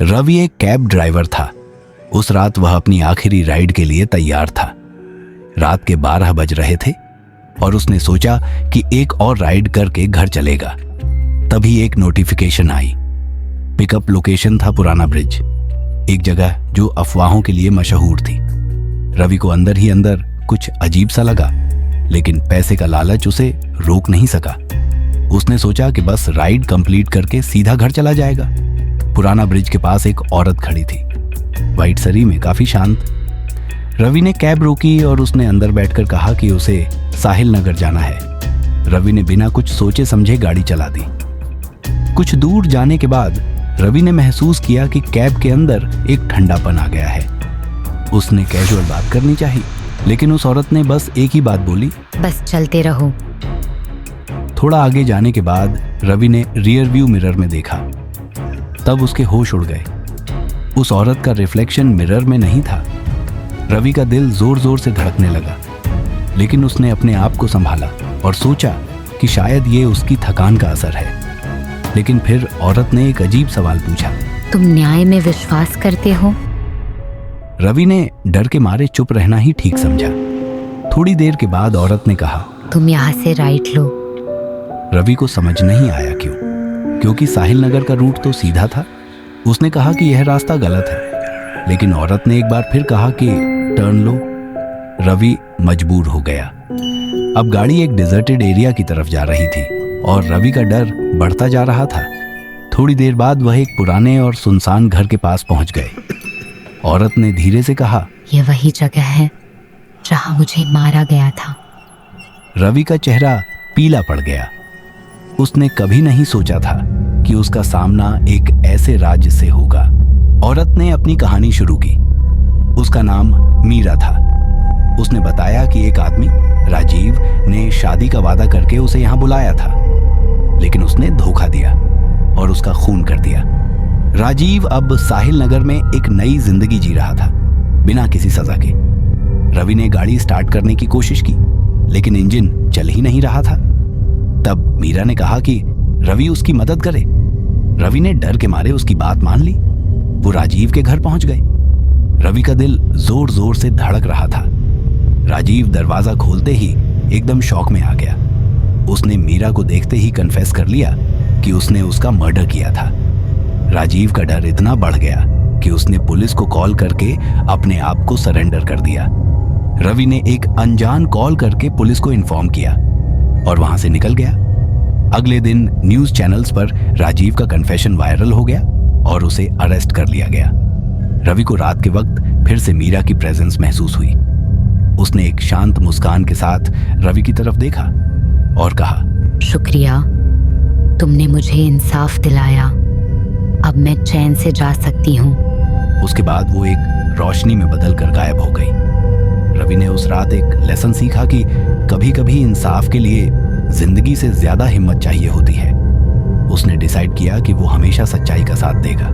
रवि एक cab driver था। उस रात वह अपनी आखिरी राइड के लिए तैयार था। रात के 12 बज रहे थे और उसने सोचा कि एक और राइड करके घर चलेगा। तभी एक नोटिफिकेशन आई। पिकअप लोकेशन था पुराना ब्रिज, एक जगह जो अफवाहों के लिए मशहूर थी। रवि को अंदर ही अंदर कुछ अजीब सा लगा, लेकिन पैसे का लालच उसे रोक नहीं सका। उसने सोचा कि बस राइड कंप्लीट करके सीधा घर चला जाएगा। पुराना ब्रिज के पास एक औरत खड़ी थी, वाइट सरी में, काफी शांत। रवि ने कैब रोकी और उसने अंदर बैठकर कहा कि उसे साहिल नगर जाना है। रवि ने बिना कुछ सोचे समझे गाड़ी चला दी। कुछ दूर जाने के बाद रवि ने महसूस किया कि कैब के अंदर एक ठंडापन आ गया है। उसने कैजुअल बात करनी चाहिए, लेकिन उस औरत ने बस एक ही बात बोली, बस चलते रहो। थोड़ा आगे जाने के बाद रवि ने रियर व्यू मिरर में देखा। तब उसके होश उड़ गए। उस औरत का रिफ्लेक्शन मिरर में नहीं था। रवि का दिल जोर जोर से धड़कने लगा, लेकिन उसने अपने आप को संभाला और सोचा कि शायद ये उसकी थकान का असर है। लेकिन फिर औरत ने एक अजीब सवाल पूछा, तुम न्याय में विश्वास करते हो? रवि ने डर के मारे चुप रहना ही ठीक समझा। थोड़ी देर के बाद औरत ने कहा, तुम यहाँ से राइट लो। रवि को समझ नहीं आया क्यों, क्योंकि साहिल नगर का रूट तो सीधा था। उसने कहा कि यह रास्ता गलत है, लेकिन औरत ने एक बार फिर कहा कि टर्न लो। रवि मजबूर हो गया। अब गाड़ी एक डिजर्टेड एरिया की तरफ जा रही थी और रवि का डर बढ़ता जा रहा था। थोड़ी देर बाद वह एक पुराने और सुनसान घर के पास पहुंच गए। औरत ने धीरे से कहा, यह वही जगह है जहां मुझे मारा गया था। रवि का चेहरा पीला पड़ गया। उसने कभी नहीं सोचा था कि उसका सामना एक ऐसे राज्य से होगा। औरत ने अपनी कहानी शुरू की। उसका नाम मीरा था। उसने बताया कि एक आदमी राजीव ने शादी का वादा करके उसे यहाँ बुलाया था, लेकिन उसने धोखा दिया और उसका खून कर दिया। राजीव अब साहिल नगर में एक नई जिंदगी जी रहा था, बिना किसी सजा के। रवि ने गाड़ी स्टार्ट करने की कोशिश की, लेकिन इंजन चल ही नहीं रहा था। तब मीरा ने कहा कि रवि उसकी मदद करे। रवि ने डर के मारे उसकी बात मान ली। वो राजीव के घर पहुंच गए। रवि का दिल जोर जोर से धड़क रहा था। राजीव दरवाजा खोलते ही एकदम शॉक में आ गया। उसने मीरा को देखते ही कन्फेस कर लिया कि उसने उसका मर्डर किया था। राजीव का डर इतना बढ़ गया कि उसने पुलिस को कॉल करके अपने आप को सरेंडर कर दिया। रवि ने एक अनजान कॉल करके पुलिस को इन्फॉर्म किया और वहां से निकल गया। अगले दिन न्यूज चैनल्स पर राजीव का कन्फेशन वायरल हो गया और उसे अरेस्ट कर लिया गया। रवि को रात के वक्त फिर से मीरा की प्रेजेंस महसूस हुई। उसने एक शांत मुस्कान के साथ रवि की तरफ देखा और कहा, शुक्रिया, तुमने मुझे इंसाफ दिलाया। अब मैं चैन से जा सकती हूँ। उसके बाद वो एक रोशनी में बदल कर गायब हो गई। रवि ने उस रात एक लेसन सीखा कि कभी कभी इंसाफ के लिए जिंदगी से ज्यादा हिम्मत चाहिए होती है। उसने डिसाइड किया कि वो हमेशा सच्चाई का साथ देगा।